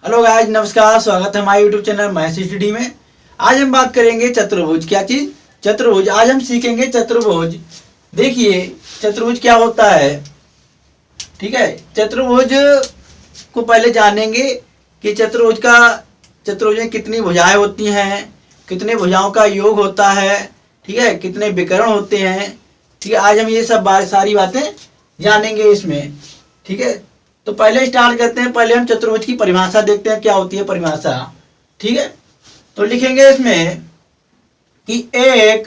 Hello guys, नमस्कार। स्वागत है हमारे यूट्यूब चैनल मैथ्स स्टडी में। आज हम बात करेंगे चतुर्भुज। क्या चीज? चतुर्भुज। आज हम सीखेंगे चतुर्भुज। देखिए चतुर्भुज क्या होता है। ठीक है, चतुर्भुज को पहले जानेंगे कि चतुर्भुज में कितनी भुजाएं होती हैं, कितने भुजाओं का योग होता है, ठीक है, कितने विकर्ण होते हैं। ठीक है, आज हम ये सब सारी बातें जानेंगे इसमें। ठीक है, तो पहले स्टार्ट करते हैं। पहले हम चतुर्भुज की परिभाषा देखते हैं, क्या होती है परिभाषा। ठीक है, तो लिखेंगे इसमें कि एक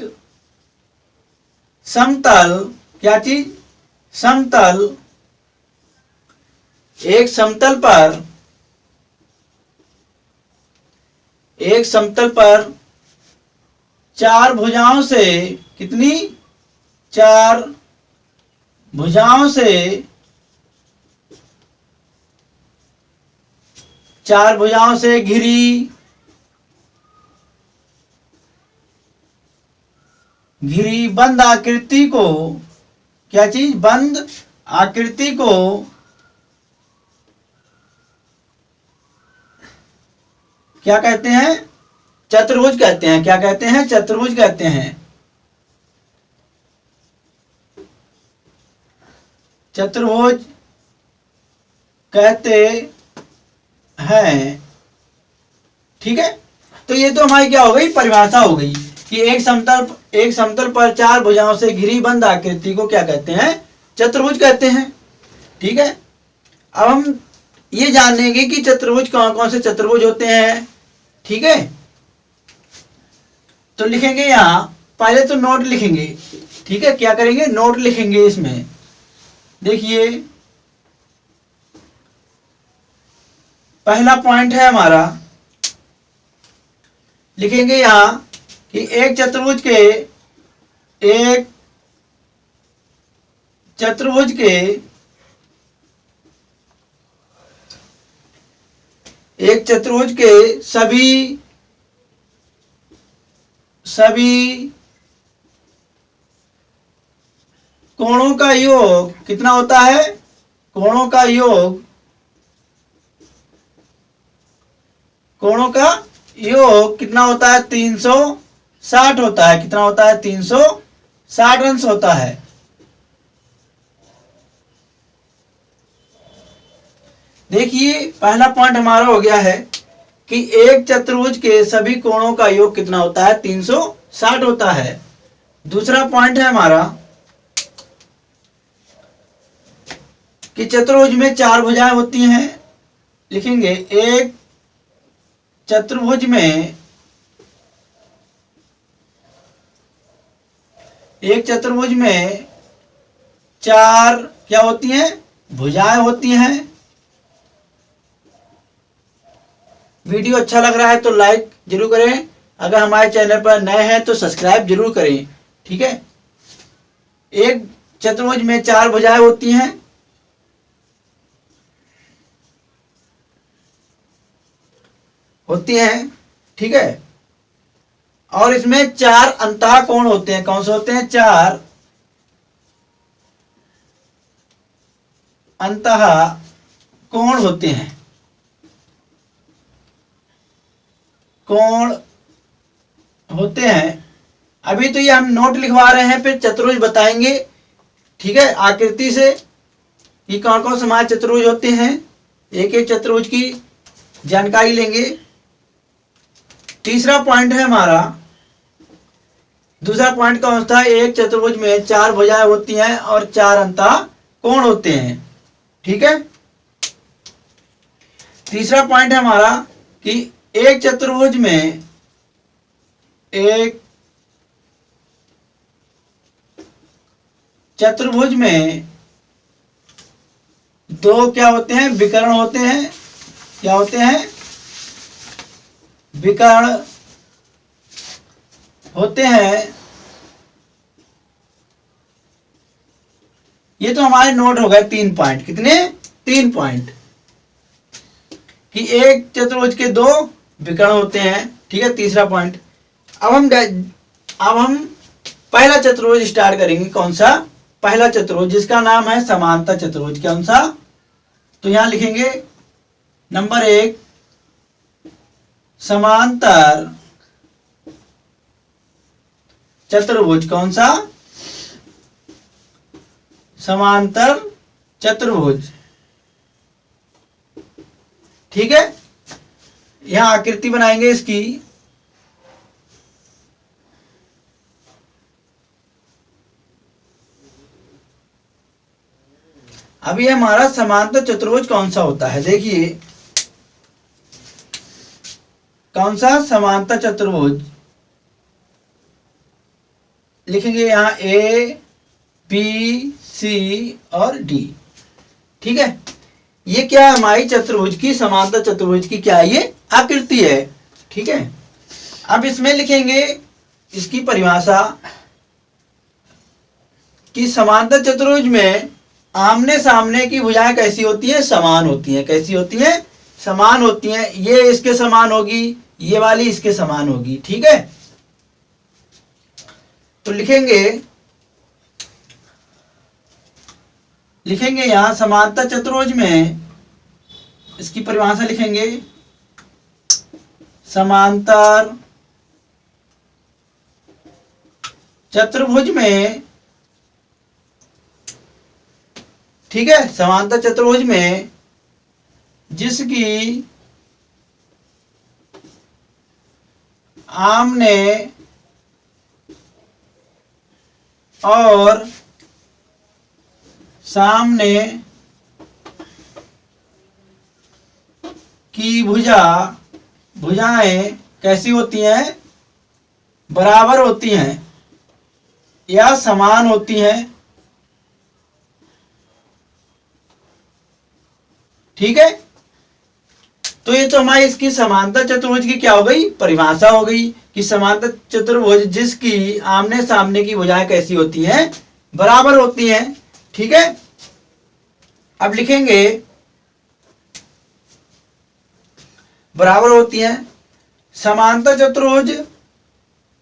समतल, क्या चीज? समतल। एक समतल पर चार भुजाओं से, कितनी? चार भुजाओं से, चार भुजाओं से घिरी बंद आकृति को, क्या चीज? बंद आकृति को क्या कहते हैं? चतुर्भुज कहते हैं। क्या कहते हैं? चतुर्भुज कहते हैं। चतुर्भुज कहते हैं। ठीक है, तो ये तो हमारी क्या हो गई? परिभाषा हो गई कि एक समतल पर चार भुजाओं से घिरी बंद आकृति को क्या कहते हैं? चतुर्भुज कहते हैं। ठीक है, अब हम ये जानेंगे कि चतुर्भुज कौन कौन से चतुर्भुज होते हैं। ठीक है, तो लिखेंगे यहां, पहले तो नोट लिखेंगे। ठीक है, क्या करेंगे? नोट लिखेंगे इसमें। देखिए पहला पॉइंट है हमारा, लिखेंगे यहां कि एक चतुर्भुज के सभी कोणों का योग कितना होता है? कोणों का योग कितना होता है? 360 होता है। कितना होता है? 360 अंश होता है। देखिए पहला पॉइंट हमारा हो गया है कि एक चतुर्भुज के सभी कोणों का योग कितना होता है? 360 होता है। दूसरा पॉइंट है हमारा कि चतुर्भुज में चार भुजाएं होती हैं। लिखेंगे एक चतुर्भुज में चार क्या होती हैं? भुजाएं होती हैं। वीडियो अच्छा लग रहा है तो लाइक जरूर करें। अगर हमारे चैनल पर नए हैं तो सब्सक्राइब जरूर करें। ठीक है, एक चतुर्भुज में चार भुजाएं होती हैं। ठीक है, और इसमें चार अंतः कोण होते हैं। कौन से होते हैं? चार अंतः कोण होते हैं। अभी तो ये हम नोट लिखवा रहे हैं, फिर चतुर्भुज बताएंगे। ठीक है, आकृति से कि कौन कौन से हमारे चतुर्भुज होते हैं, एक एक चतुर्भुज की जानकारी लेंगे। तीसरा पॉइंट है हमारा, दूसरा पॉइंट कौन सा? एक चतुर्भुज में चार भुजाएं होती हैं और चार अंतः कोण होते हैं। ठीक है, तीसरा पॉइंट है हमारा कि एक चतुर्भुज में दो क्या होते हैं? विकर्ण होते हैं। क्या होते हैं? विकर्ण होते हैं। ये तो हमारे नोट हो गए 3 पॉइंट। कितने? 3 पॉइंट कि एक चतुर्भुज के दो विकर्ण होते हैं। ठीक है, तीसरा पॉइंट। अब हम पहला चतुर्भुज स्टार्ट करेंगे। कौन सा? पहला चतुर्भुज, जिसका नाम है समांतर चतुर्भुज। कौन सा? तो यहां लिखेंगे नंबर 1 समांतर चतुर्भुज कौन सा? समांतर चतुर्भुज। ठीक है, यहां आकृति बनाएंगे इसकी। अब ये हमारा समांतर चतुर्भुज कौन सा होता है? देखिए कौन सा समांतर चतुर्भुज लिखेंगे यहां ए बी सी और डी। ठीक है, ये क्या है? हमारी चतुर्भुज की, समांतर चतुर्भुज की क्या है? ये आकृति है। ठीक है, अब इसमें लिखेंगे इसकी परिभाषा कि समांतर चतुर्भुज में आमने सामने की भुजाएं कैसी होती है? समान होती हैं। कैसी होती हैं? समान होती हैं। ये इसके समान होगी, ये वाली इसके समान होगी। ठीक है, तो लिखेंगे यहां समांतर चतुर्भुज में इसकी परिभाषा लिखेंगे। समांतर चतुर्भुज में, ठीक है, समांतर चतुर्भुज में जिसकी आमने और सामने की भुजाएं कैसी होती हैं? बराबर होती हैं या समान होती हैं। ठीक है, तो ये तो हमारी इसकी समांतर चतुर्भुज की क्या हो गई? परिभाषा हो गई कि समांतर चतुर्भुज जिसकी आमने सामने की भुजाएं कैसी होती हैं? बराबर होती हैं। ठीक है, अब लिखेंगे बराबर होती हैं। समांतर चतुर्भुज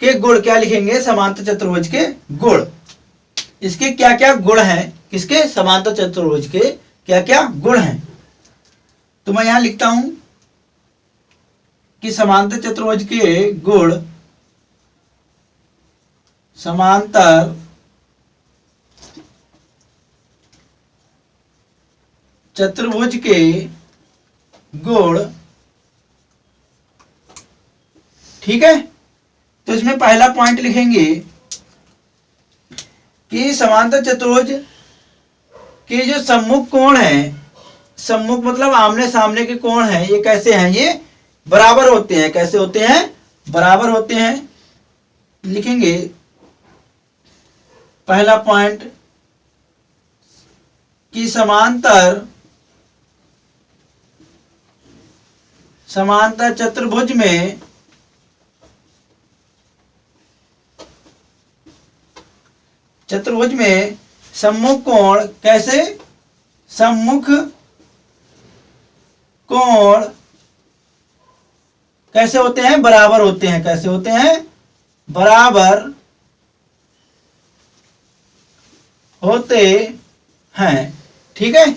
के गुण क्या लिखेंगे? समांतर चतुर्भुज के गुण, इसके क्या क्या गुण हैं? किसके? समांतर चतुर्भुज के क्या क्या गुण हैं? तो मैं यहां लिखता हूं कि समांतर चतुर्भुज के गुण, समांतर चतुर्भुज के गुण। ठीक है, तो इसमें पहला पॉइंट लिखेंगे कि समांतर चतुर्भुज के जो सम्मुख कोण है, सम्मुख मतलब आमने सामने के कोण हैं, ये कैसे हैं? ये बराबर होते हैं। कैसे होते हैं? बराबर होते हैं। लिखेंगे पहला पॉइंट कि समांतर चतुर्भुज में सम्मुख कोण कैसे? सम्मुख कोण कैसे होते हैं? बराबर होते हैं। कैसे होते हैं? बराबर होते हैं। ठीक है,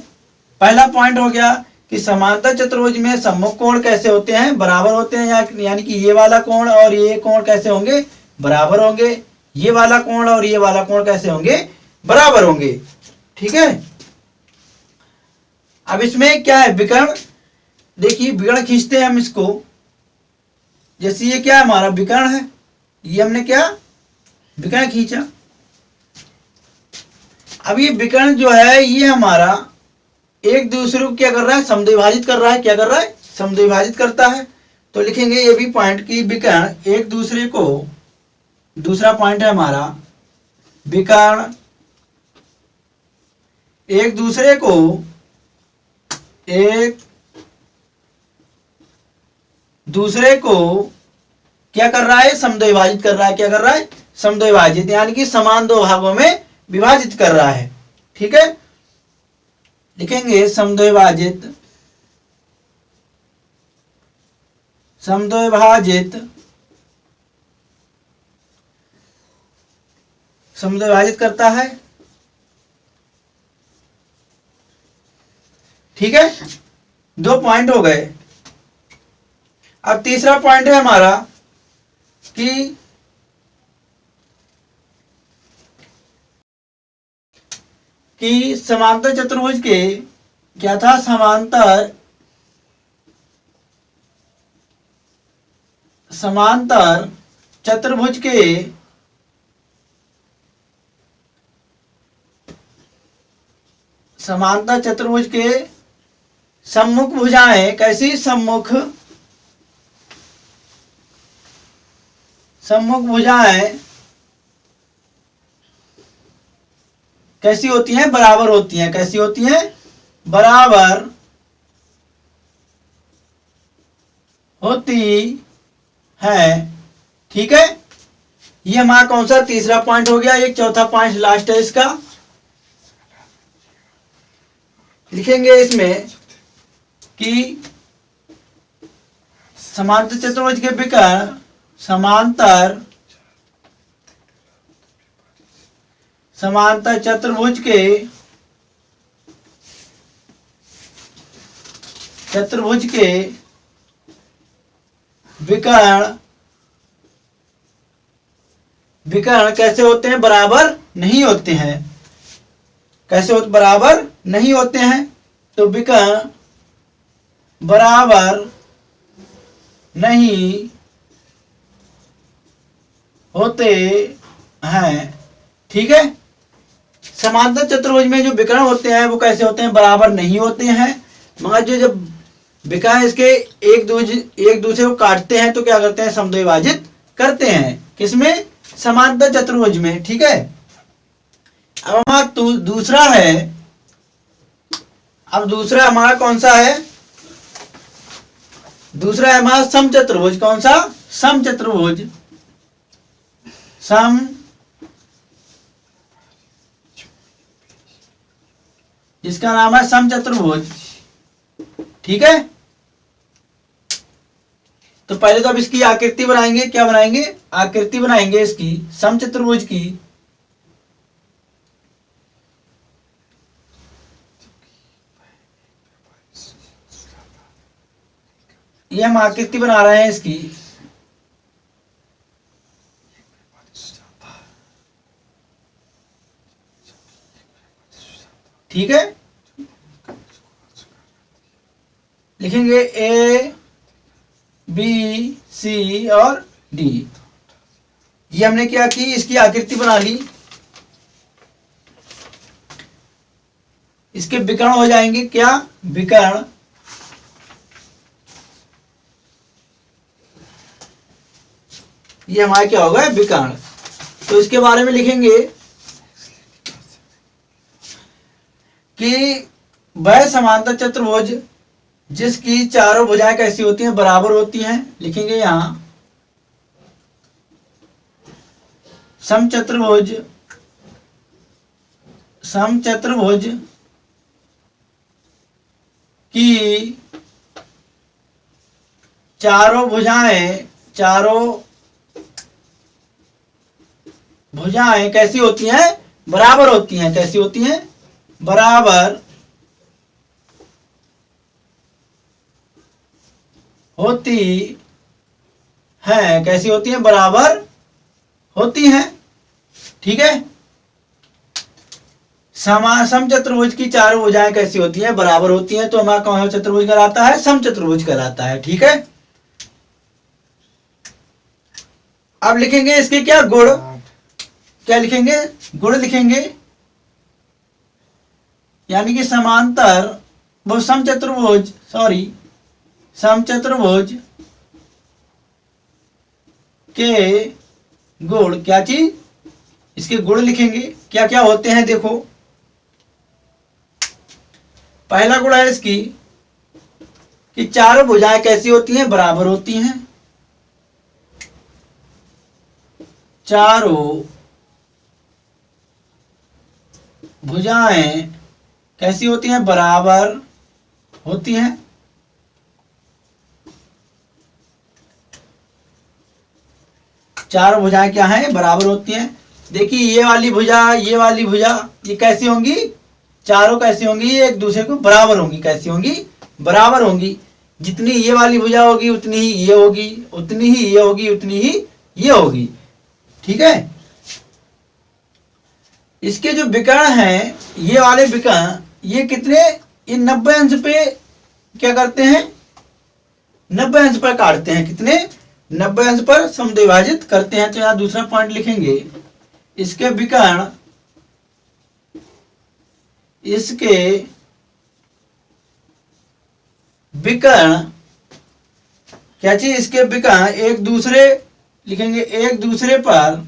पहला पॉइंट हो गया कि समांतर चतुर्भुज में सम्मुख कोण कैसे होते हैं? बराबर होते हैं। यानी कि ये वाला कोण और ये कोण कैसे होंगे? बराबर होंगे। ये वाला कोण और ये वाला कोण कैसे होंगे? बराबर होंगे। ठीक है, अब इसमें क्या है? विकर्ण। देखिए विकर्ण खींचते हैं हम इसको। जैसे ये क्या हमारा विकर्ण है, ये हमने क्या विकर्ण खींचा। अब ये विकर्ण जो है ये हमारा एक दूसरे को क्या कर रहा है? समद्विभाजित कर रहा है। क्या कर रहा है? समद्विभाजित करता है। तो लिखेंगे ये भी पॉइंट की विकर्ण एक दूसरे को, दूसरा पॉइंट है हमारा, विकर्ण एक दूसरे को क्या कर रहा है? समद्विभाजित कर रहा है। क्या कर रहा है? समद्विभाजित, यानी कि समान दो भागों में विभाजित कर रहा है। ठीक है, लिखेंगे समद्विभाजित करता है। ठीक है, दो पॉइंट हो गए। अब तीसरा पॉइंट है हमारा कि समांतर चतुर्भुज के क्या था, समांतर चतुर्भुज के सम्मुख भुजाएं, कैसी सम्मुख भुजाएं कैसी होती हैं, बराबर होती हैं। कैसी होती हैं, बराबर होती है। ठीक है, ये हमारा कौन सा तीसरा पॉइंट हो गया। एक चौथा पॉइंट लास्ट है इसका, लिखेंगे इसमें कि समांतर चतुर्भुज के विकर्ण, समांतर चतुर्भुज के विकर्ण कैसे होते हैं, बराबर नहीं होते हैं। कैसे होते, बराबर नहीं होते हैं। तो विकर्ण बराबर नहीं होते हैं। ठीक है, समांतर चतुर्भुज में जो विकर्ण होते हैं वो कैसे होते हैं, बराबर नहीं होते हैं। मगर जो जब विकर्ण इसके एक दूसरे को काटते हैं तो क्या करते हैं, समद्विभाजित करते हैं। किसमें, समांतर चतुर्भुज में। ठीक है, अब हमारा दूसरा है, अब दूसरा हमारा कौन सा है, दूसरा है हमारा समचतुर्भुज। कौन सा, समचतुर्भुज। इसका नाम है समचतुर्भुज। ठीक है, तो पहले तो अब इसकी आकृति बनाएंगे। क्या बनाएंगे, आकृति बनाएंगे इसकी, समचतुर्भुज की। ये हम आकृति बना रहे हैं इसकी। ठीक है, लिखेंगे ए बी सी और डी। ये हमने क्या की, इसकी आकृति बना ली। इसके विकर्ण हो जाएंगे क्या, विकर्ण। ये हमारा क्या होगा, विकर्ण। तो इसके बारे में लिखेंगे कि वह समांतर चतुर्भुज जिसकी चारों भुजाएं कैसी होती हैं, बराबर होती हैं। लिखेंगे यहां समचतुर्भुज की चारों भुजाएं कैसी होती हैं, बराबर होती हैं। कैसी होती हैं, बराबर होती हैं। कैसी होती हैं, बराबर होती हैं। ठीक है, समचतुर्भुज की चारों भुजाएं कैसी होती हैं, बराबर होती हैं। तो हमारा कौन सा चतुर्भुज कहलाता है, समचतुर्भुज कहलाता है। ठीक है, अब लिखेंगे इसके क्या गुण। क्या लिखेंगे, गुण लिखेंगे। यानी कि समचतुर्भुज के गुण। क्या चीज, इसके गुण लिखेंगे। क्या क्या होते हैं, देखो। पहला गुण है इसकी कि चारों भुजाएं कैसी होती हैं, बराबर होती हैं। चारों भुजाएं कैसी होती हैं, बराबर होती हैं। चारों भुजाएं क्या हैं, बराबर होती हैं। देखिए ये वाली भुजा, ये वाली भुजा, ये कैसी होंगी, चारों कैसी होंगी, ये एक दूसरे को बराबर होंगी। कैसी होंगी, बराबर होंगी। जितनी ये वाली भुजा होगी उतनी ही ये होगी, उतनी ही ये होगी, उतनी ही ये होगी। ठीक है। इसके जो विकर्ण हैं, ये वाले विकर्ण, ये कितने, ये 90 अंश पे क्या करते हैं, 90 अंश पर काटते हैं। कितने, 90 अंश पर समद्विभाजित करते हैं। तो यहां दूसरा पॉइंट लिखेंगे, इसके विकर्ण, इसके विकर्ण क्या चीज, इसके विकर्ण एक दूसरे, लिखेंगे एक दूसरे पर,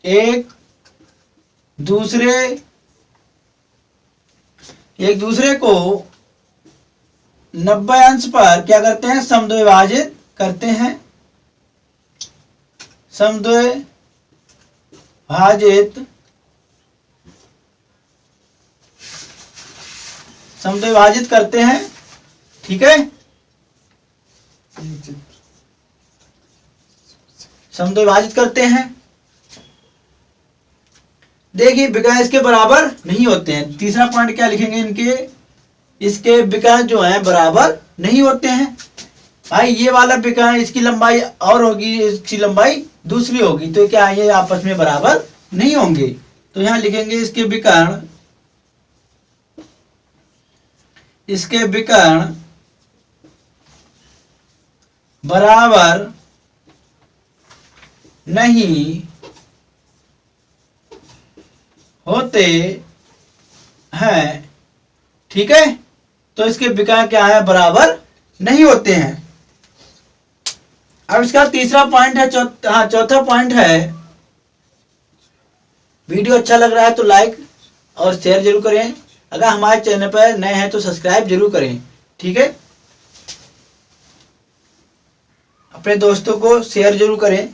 एक दूसरे को 90 अंश पर क्या करते हैं, समद्विभाजित करते हैं। समद्विभाजित करते हैं। ठीक है। समद्विभाजित करते हैं। देखिए विकर्ण इसके बराबर नहीं होते हैं। तीसरा पॉइंट क्या लिखेंगे, इसके विकर्ण जो हैं बराबर नहीं होते हैं। भाई ये वाला विकर्ण, इसकी लंबाई और होगी, इसकी लंबाई दूसरी होगी, तो क्या ये आपस में बराबर नहीं होंगे। तो यहां लिखेंगे इसके विकर्ण बराबर नहीं होते हैं। ठीक है। तो इसके विकर्ण क्या है, बराबर नहीं होते हैं। अब इसका तीसरा पॉइंट है, चौथा पॉइंट है, वीडियो अच्छा लग रहा है तो लाइक और शेयर जरूर करें। अगर हमारे चैनल पर नए हैं तो सब्सक्राइब जरूर करें। ठीक है। अपने दोस्तों को शेयर जरूर करें।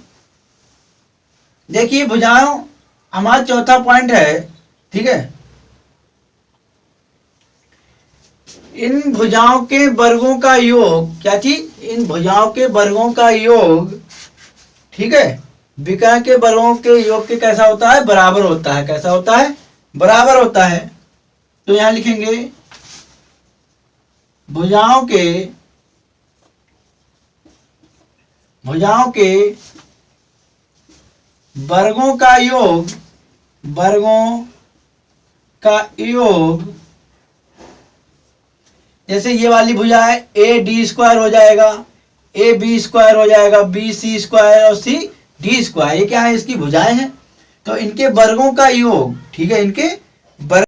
देखिए भुजाओं, हमारा चौथा पॉइंट है। ठीक है। इन भुजाओं के वर्गों का योग, क्या चीज, इन भुजाओं के वर्गों का योग, ठीक है, विकर्ण के वर्गों के योग के कैसा होता है, बराबर होता है। कैसा होता है, बराबर होता है। तो यहां लिखेंगे भुजाओं के वर्गों का योग, जैसे ये वाली भुजा है, ए डी स्क्वायर हो जाएगा, ए बी स्क्वायर हो जाएगा, बी सी स्क्वायर और सी डी स्क्वायर। ये क्या है, इसकी भुजाएं हैं। तो इनके वर्गों का योग, ठीक है, इनके वर्ग